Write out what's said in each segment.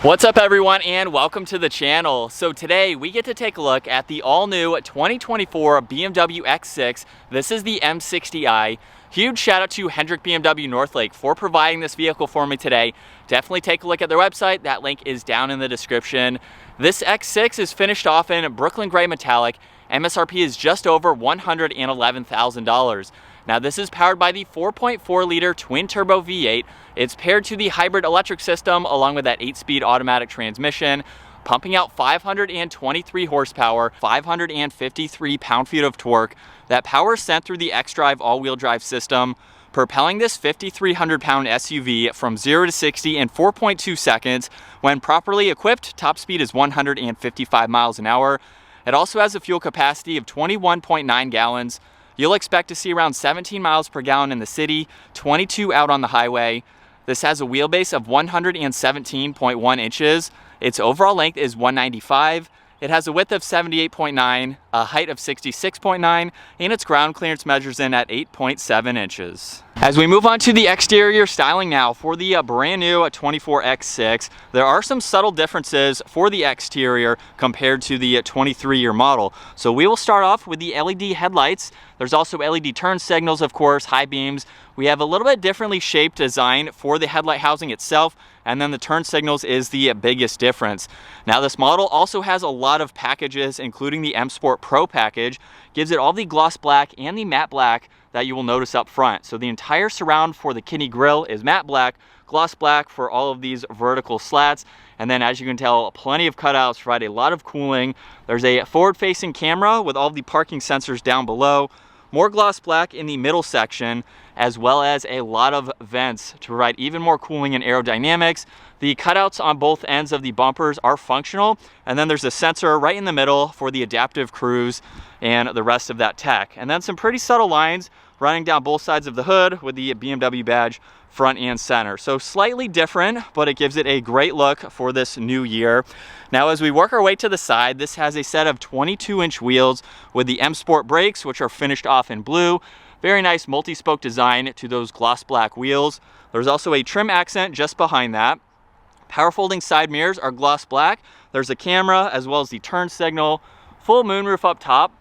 What's up everyone, and welcome to the channel. So today we get to take a look at the all-new 2024 BMW X6. This is the M60i. Huge shout out to Hendrick BMW Northlake for providing this vehicle for me today. Definitely take a look at their website. That link is down in the description. This X6 is finished off in Brooklyn Gray Metallic. MSRP is just over $111,000. Now this is powered by the 4.4 liter twin turbo V8. It's paired to the hybrid electric system along with that 8-speed automatic transmission, pumping out 523 horsepower, 553 pound-feet of torque. That power is sent through the xDrive all-wheel drive system, propelling this 5,300-pound SUV from 0 to 60 in 4.2 seconds. When properly equipped, top speed is 155 miles an hour. It also has a fuel capacity of 21.9 gallons. You'll expect to see around 17 miles per gallon in the city, 22 out on the highway. This has a wheelbase of 117.1 inches. Its overall length is 195. It has a width of 78.9, a height of 66.9, and its ground clearance measures in at 8.7 inches. As we move on to the exterior styling now for the brand new 24 X6, there are some subtle differences for the exterior compared to the 23-year model. So we will start off with the LED headlights. There's also LED turn signals, of course, high beams. We have a little bit differently shaped design for the headlight housing itself, and then the turn signals is the biggest difference. Now this model also has a lot of packages, including the M Sport Pro package. Gives it all the gloss black and the matte black that you will notice up front. So the entire surround for the kidney grille is matte black, gloss black for all of these vertical slats, and then as you can tell, plenty of cutouts provide a lot of cooling. There's a forward-facing camera with all the parking sensors down below, more gloss black in the middle section, as well as a lot of vents to provide even more cooling and aerodynamics. The cutouts on both ends of the bumpers are functional, and then there's a sensor right in the middle for the adaptive cruise and the rest of that tech. And then some pretty subtle lines running down both sides of the hood with the BMW badge front and center. So slightly different, but it gives it a great look for this new year. Now as we work our way to the side, this has a set of 22-inch wheels with the M Sport brakes, which are finished off in blue. Very nice multi-spoke design to those gloss black wheels. There's also a trim accent just behind that. Power folding side mirrors are gloss black. There's a camera as well as the turn signal. Full moonroof up top.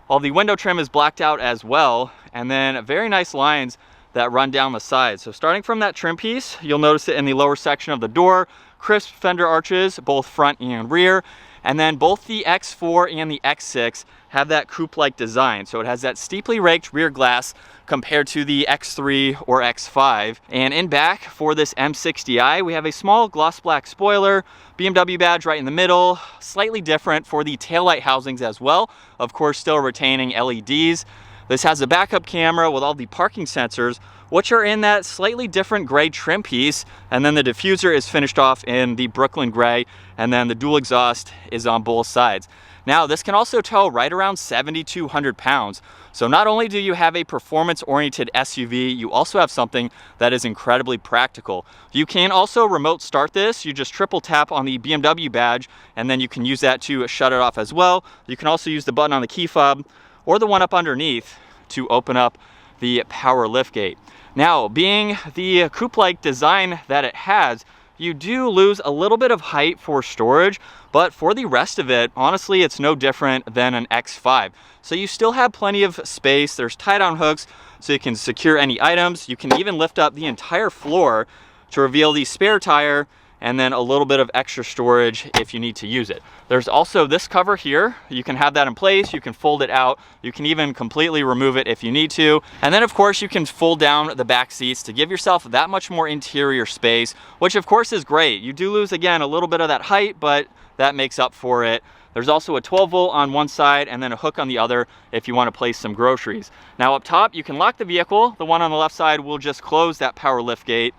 All the window trim is blacked out as well. And then very nice lines that run down the side. So starting from that trim piece, you'll notice it in the lower section of the door. Crisp fender arches, both front and rear. And then both the X4 and the X6 have that coupe-like design. So it has that steeply raked rear glass compared to the X3 or X5. And in back for this M60i, we have a small gloss black spoiler, BMW badge right in the middle, slightly different for the taillight housings as well. Of course, still retaining LEDs. This has a backup camera with all the parking sensors, which are in that slightly different gray trim piece. And then the diffuser is finished off in the Brooklyn gray, and then the dual exhaust is on both sides. Now, this can also tow right around 7,200 pounds. So not only do you have a performance-oriented SUV, you also have something that is incredibly practical. You can also remote start this. You just triple tap on the BMW badge, and then you can use that to shut it off as well. You can also use the button on the key fob or the one up underneath to open up the power liftgate. Now, being the coupe-like design that it has, you do lose a little bit of height for storage, but for the rest of it, honestly, it's no different than an X5. So you still have plenty of space. There's tie-down hooks so you can secure any items. You can even lift up the entire floor to reveal the spare tire, and then a little bit of extra storage if you need to use it. There's also this cover here. You can have that in place, you can fold it out, you can even completely remove it if you need to. And then of course you can fold down the back seats to give yourself that much more interior space, which of course is great. You do lose, again, a little bit of that height, but that makes up for it. There's also a 12 volt on one side and then a hook on the other if you want to place some groceries. Now up top, you can lock the vehicle. The one on the left side will just close that power lift gate.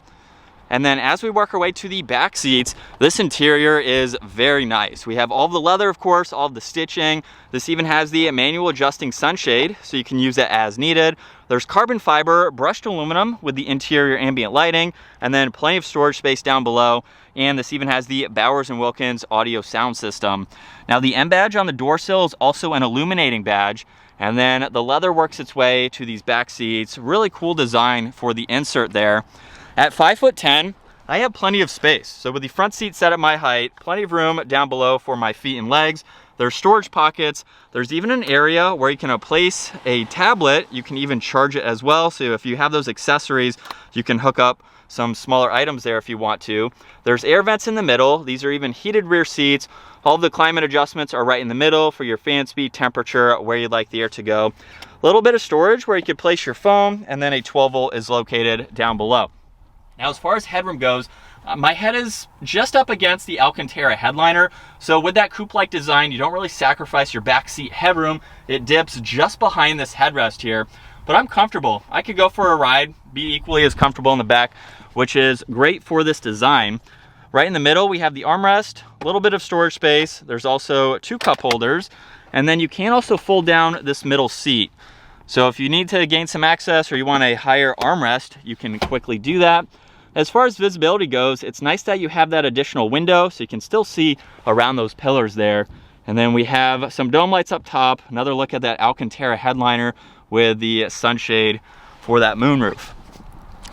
And then as we work our way to the back seats, this interior is very nice. We have all the leather, of course, all the stitching. This even has the manual adjusting sunshade, so you can use it as needed. There's carbon fiber brushed aluminum with the interior ambient lighting, and then plenty of storage space down below. And this even has the Bowers & Wilkins audio sound system. Now the M badge on the door sill is also an illuminating badge. And then the leather works its way to these back seats. Really cool design for the insert there. At 5'10", I have plenty of space. So with the front seat set at my height, plenty of room down below for my feet and legs. There's storage pockets. There's even an area where you can place a tablet. You can even charge it as well. So if you have those accessories, you can hook up some smaller items there if you want to. There's air vents in the middle. These are even heated rear seats. All of the climate adjustments are right in the middle for your fan speed, temperature, where you'd like the air to go. A little bit of storage where you could place your phone, and then a 12 volt is located down below. Now, as far as headroom goes, my head is just up against the Alcantara headliner. So with that coupe-like design, you don't really sacrifice your back seat headroom. It dips just behind this headrest here, but I'm comfortable. I could go for a ride, be equally as comfortable in the back, which is great for this design. Right in the middle, we have the armrest, a little bit of storage space. There's also 2 cup holders, and then you can also fold down this middle seat. So if you need to gain some access or you want a higher armrest, you can quickly do that. As far as visibility goes, it's nice that you have that additional window so you can still see around those pillars there. And then we have some dome lights up top, another look at that Alcantara headliner with the sunshade for that moonroof.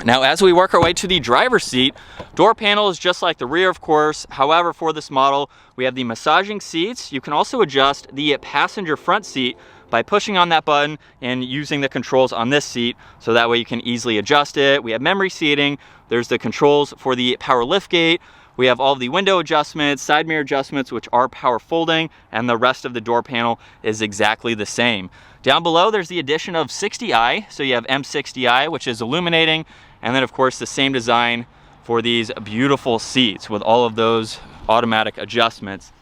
Now, as we work our way to the driver's seat, door panel is just like the rear, of course. However, for this model, we have the massaging seats. You can also adjust the passenger front seat by pushing on that button and using the controls on this seat, so that way you can easily adjust it. We have memory seating. There's the controls for the power liftgate. We have all of the window adjustments, side mirror adjustments, which are power folding, and the rest of the door panel is exactly the same. Down below, there's the addition of 60i. So you have M60i, which is illuminating, and then of course the same design for these beautiful seats with all of those automatic adjustments.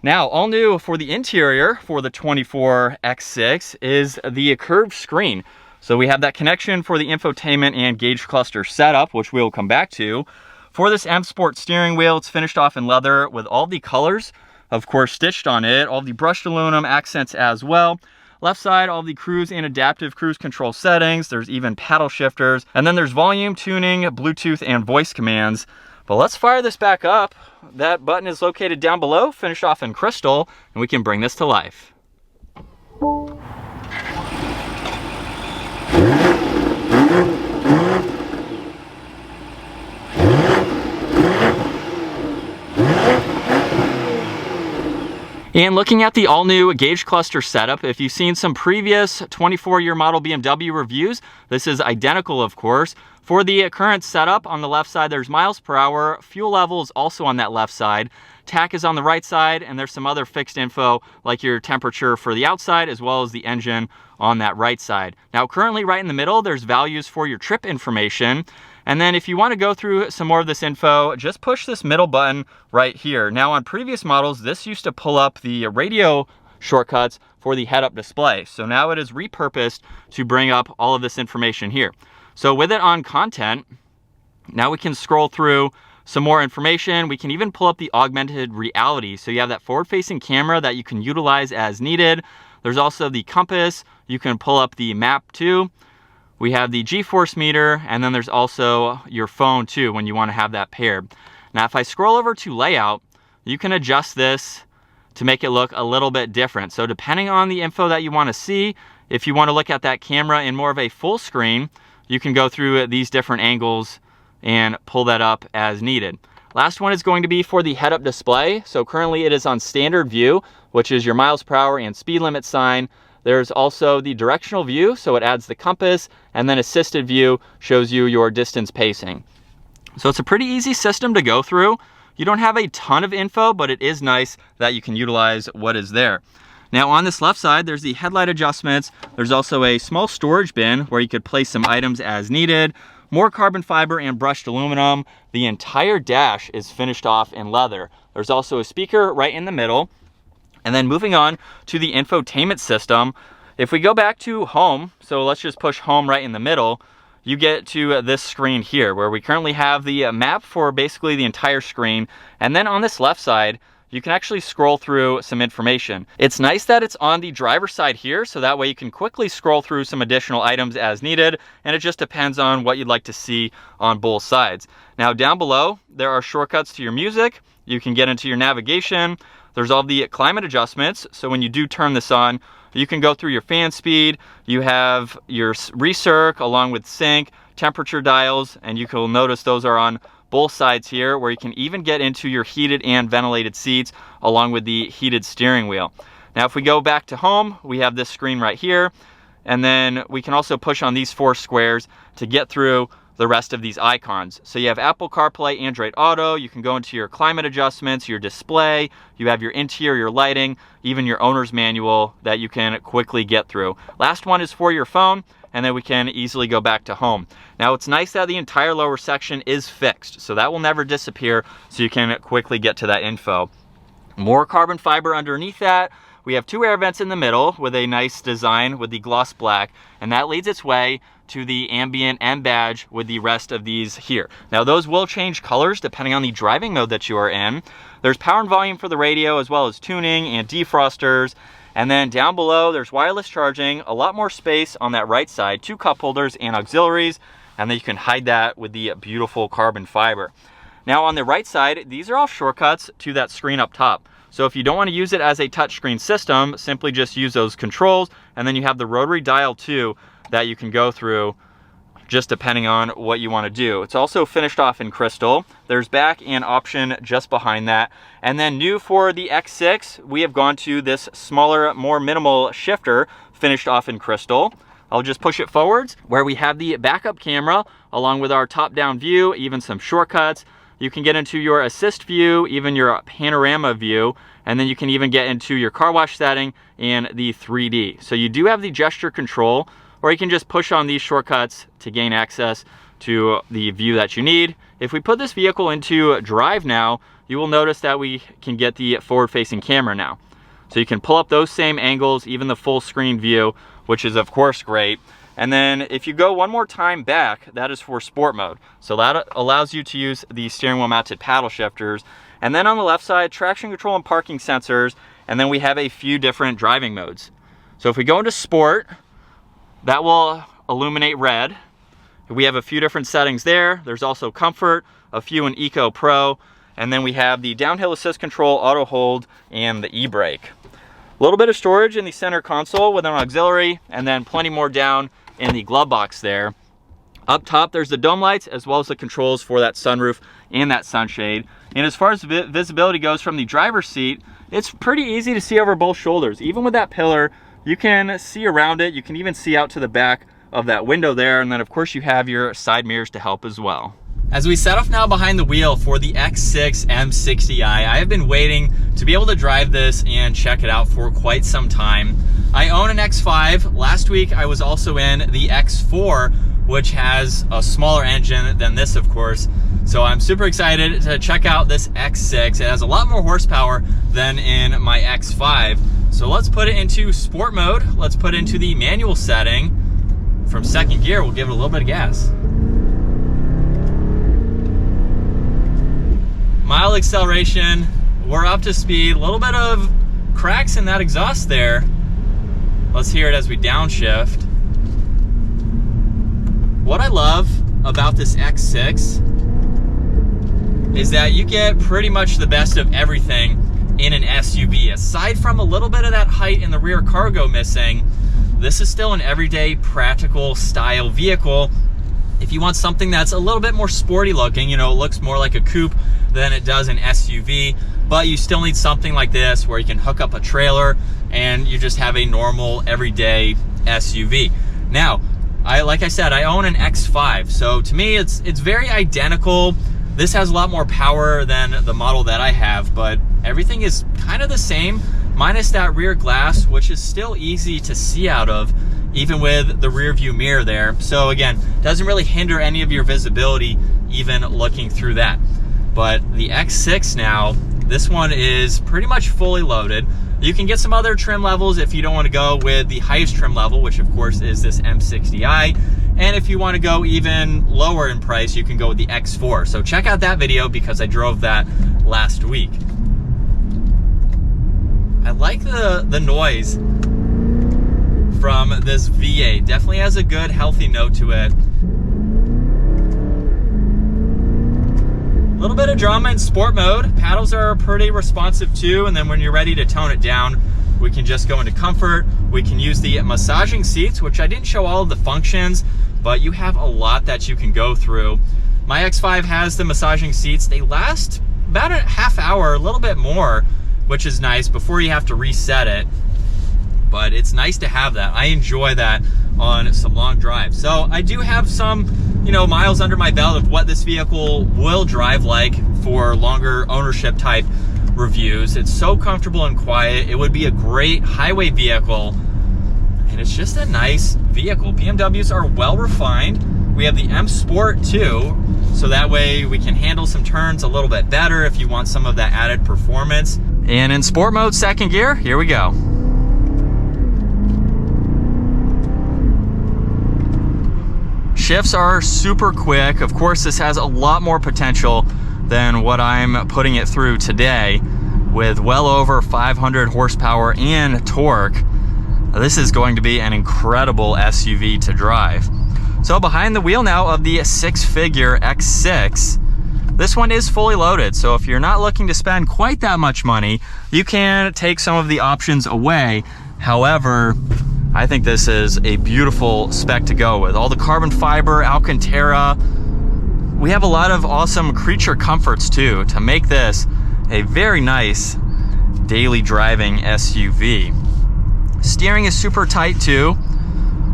Now, all new for the interior for the 24 X6 is the curved screen. So we have that connection for the infotainment and gauge cluster setup, which we'll come back to. For this M Sport steering wheel, it's finished off in leather with all the colors, of course, stitched on it, all the brushed aluminum accents as well. Left side, all the cruise and adaptive cruise control settings. There's even paddle shifters. And then there's volume tuning, Bluetooth, and voice commands. But let's fire this back up. That button is located down below, finished off in crystal, and we can bring this to life. And looking at the all-new gauge cluster setup, if you've seen some previous 24-year model BMW reviews, this is identical, of course. For the current setup, on the left side, there's miles per hour. Fuel level is also on that left side. TAC is on the right side, and there's some other fixed info, like your temperature for the outside, as well as the engine on that right side. Now, currently right in the middle, there's values for your trip information. And then if you want to go through some more of this info, just push this middle button right here. Now, on previous models, this used to pull up the radio shortcuts for the head-up display. So now it is repurposed to bring up all of this information here. So with it on content, now we can scroll through some more information. We can even pull up the augmented reality. So you have that forward-facing camera that you can utilize as needed. There's also the compass. You can pull up the map too. We have the G-force meter, and then there's also your phone too when you want to have that paired. Now, if I scroll over to layout, you can adjust this to make it look a little bit different. So depending on the info that you want to see, if you want to look at that camera in more of a full screen, you can go through these different angles and pull that up as needed. Last one is going to be for the head-up display. So currently it is on standard view, which is your miles per hour and speed limit sign. There's also the directional view, so it adds the compass, and then assisted view shows you your distance pacing. So it's a pretty easy system to go through. You don't have a ton of info, but it is nice that you can utilize what is there. Now on this left side, there's the headlight adjustments. There's also a small storage bin where you could place some items as needed. More carbon fiber and brushed aluminum. The entire dash is finished off in leather. There's also a speaker right in the middle. And then moving on to the infotainment system, if we go back to home, so let's just push home right in the middle, you get to this screen here where we currently have the map for basically the entire screen. And then on this left side, you can actually scroll through some information. It's nice that it's on the driver's side here, so that way you can quickly scroll through some additional items as needed, and it just depends on what you'd like to see on both sides. Now down below, there are shortcuts to your music. You can get into your navigation. There's all the climate adjustments, so when you do turn this on, you can go through your fan speed. You have your recirc along with sync, temperature dials, and you can notice those are on both sides here, where you can even get into your heated and ventilated seats along with the heated steering wheel. Now if we go back to home, we have this screen right here, and then we can also push on these 4 squares to get through the rest of these icons. So you have Apple CarPlay, Android Auto, you can go into your climate adjustments, your display, you have your interior lighting, even your owner's manual that you can quickly get through. Last one is for your phone, and then we can easily go back to home. Now it's nice that the entire lower section is fixed, so that will never disappear, so you can quickly get to that info. More carbon fiber underneath that. We have 2 air vents in the middle with a nice design with the gloss black, and that leads its way to the ambient M badge with the rest of these here. Now those will change colors depending on the driving mode that you are in. There's power and volume for the radio, as well as tuning and defrosters. And then down below, there's wireless charging, a lot more space on that right side, 2 cup holders and auxiliaries, and then you can hide that with the beautiful carbon fiber. Now on the right side, these are all shortcuts to that screen up top. So if you don't want to use it as a touchscreen system, simply just use those controls, and then you have the rotary dial too that you can go through just depending on what you want to do. It's also finished off in crystal. There's back and option just behind that. And then new for the X6, we have gone to this smaller, more minimal shifter, finished off in crystal. I'll just push it forwards, where we have the backup camera along with our top-down view, even some shortcuts. You can get into your assist view, even your panorama view, and then you can even get into your car wash setting and the 3D. So you do have the gesture control, or you can just push on these shortcuts to gain access to the view that you need. If we put this vehicle into drive now, you will notice that we can get the forward-facing camera now. So you can pull up those same angles, even the full screen view, which is of course great. And then if you go one more time back, that is for sport mode. So that allows you to use the steering wheel mounted paddle shifters. And then on the left side, traction control and parking sensors. And then we have a few different driving modes. So if we go into sport, that will illuminate red. We have a few different settings there. There's also comfort, a few in Eco Pro, and then we have the downhill assist control, auto hold, and the e-brake. A little bit of storage in the center console with an auxiliary, and then plenty more down in the glove box there. Up top, there's the dome lights, as well as the controls for that sunroof and that sunshade. And as far as visibility goes from the driver's seat, it's pretty easy to see over both shoulders. Even with that pillar, you can see around it. You can even see out to the back of that window there. And then of course you have your side mirrors to help as well. As we set off now behind the wheel for the X6 M60i, I have been waiting to be able to drive this and check it out for quite some time. I own an X5. Last week I was also in the X4, which has a smaller engine than this, of course. So I'm super excited to check out this X6. It has a lot more horsepower than in my X5. So let's put it into sport mode. Let's put it into the manual setting. From second gear, we'll give it a little bit of gas. Mild acceleration, we're up to speed. A little bit of cracks in that exhaust there. Let's hear it as we downshift. What I love about this X6 is that you get pretty much the best of everything in an SUV. Aside from a little bit of that height in the rear cargo missing, this is still an everyday practical style vehicle. If you want something that's a little bit more sporty looking, you know, it looks more like a coupe than it does an SUV, but you still need something like this where you can hook up a trailer and you just have a normal everyday SUV. Now, like I said, I own an X5, so to me it's very identical. This has a lot more power than the model that I have, but everything is kind of the same, minus that rear glass, which is still easy to see out of, even with the rear view mirror there. So again, doesn't really hinder any of your visibility even looking through that. But the X6 now, this one is pretty much fully loaded. You can get some other trim levels if you don't want to go with the highest trim level, which of course is this M60i. And if you want to go even lower in price, you can go with the X4. So check out that video because I drove that last week. I like the noise from this V8. Definitely has a good, healthy note to it. A little bit of drama in sport mode. Paddles are pretty responsive too, and then when you're ready to tone it down, we can just go into comfort. We can use the massaging seats, which I didn't show all of the functions, but you have a lot that you can go through. My X5 has the massaging seats. They last about a half hour, a little bit more, which is nice before you have to reset it. But it's nice to have that. I enjoy that on some long drives. So I do have some, miles under my belt of what this vehicle will drive like for longer ownership type reviews. It's so comfortable and quiet. It would be a great highway vehicle, and it's just a nice vehicle. BMWs are well refined. We have the M Sport too, so that way we can handle some turns a little bit better if you want some of that added performance. And in sport mode, second gear, here we go. Shifts are super quick. Of course, this has a lot more potential than what I'm putting it through today, with well over 500 horsepower and torque. This is going to be an incredible SUV to drive. So behind the wheel now of the six-figure X6, this one is fully loaded. So if you're not looking to spend quite that much money, you can take some of the options away. However, I think this is a beautiful spec to go with. All the carbon fiber, alcantara. We have a lot of awesome creature comforts too to make this a very nice daily driving SUV. Steering is super tight too,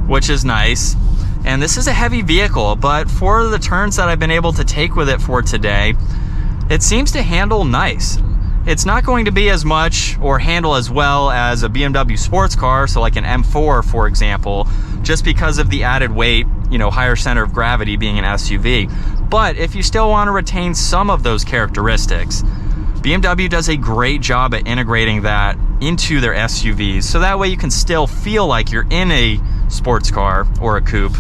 which is nice. And this is a heavy vehicle, but for the turns that I've been able to take with it for today, it seems to handle nice. It's not going to be as much or handle as well as a BMW sports car, so like an M4, for example, just because of the added weight, higher center of gravity being an SUV. But if you still want to retain some of those characteristics, BMW does a great job at integrating that into their SUVs, so that way you can still feel like you're in a sports car or a coupe,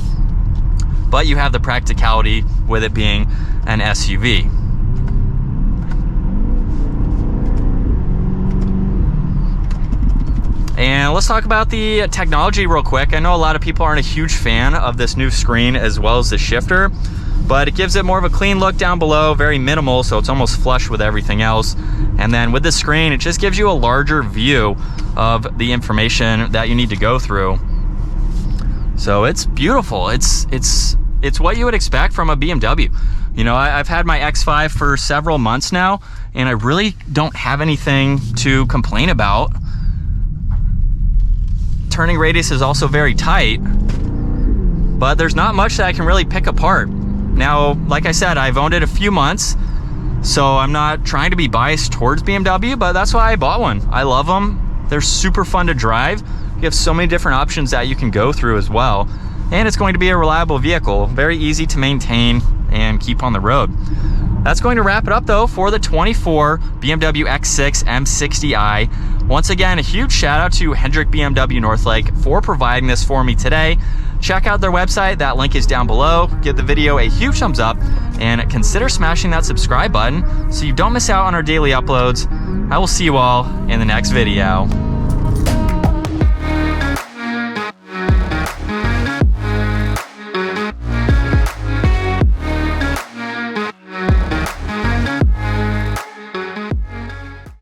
but you have the practicality with it being an SUV. And let's talk about the technology real quick. I know a lot of people aren't a huge fan of this new screen as well as the shifter, but it gives it more of a clean look down below, very minimal, so it's almost flush with everything else. And then with the screen, it just gives you a larger view of the information that you need to go through. So it's beautiful. It's what you would expect from a BMW. I've had my X5 for several months now, and I really don't have anything to complain about. Turning radius is also very tight, but there's not much that I can really pick apart. Now, like I said, I've owned it a few months, so I'm not trying to be biased towards BMW, but that's why I bought one. I love them. They're super fun to drive. You have so many different options that you can go through as well. And it's going to be a reliable vehicle, very easy to maintain and keep on the road. That's going to wrap it up though for the 24 BMW X6 M60i. Once again, a huge shout out to Hendrick BMW Northlake for providing this for me today. Check out their website, that link is down below. Give the video a huge thumbs up and consider smashing that subscribe button so you don't miss out on our daily uploads. I will see you all in the next video.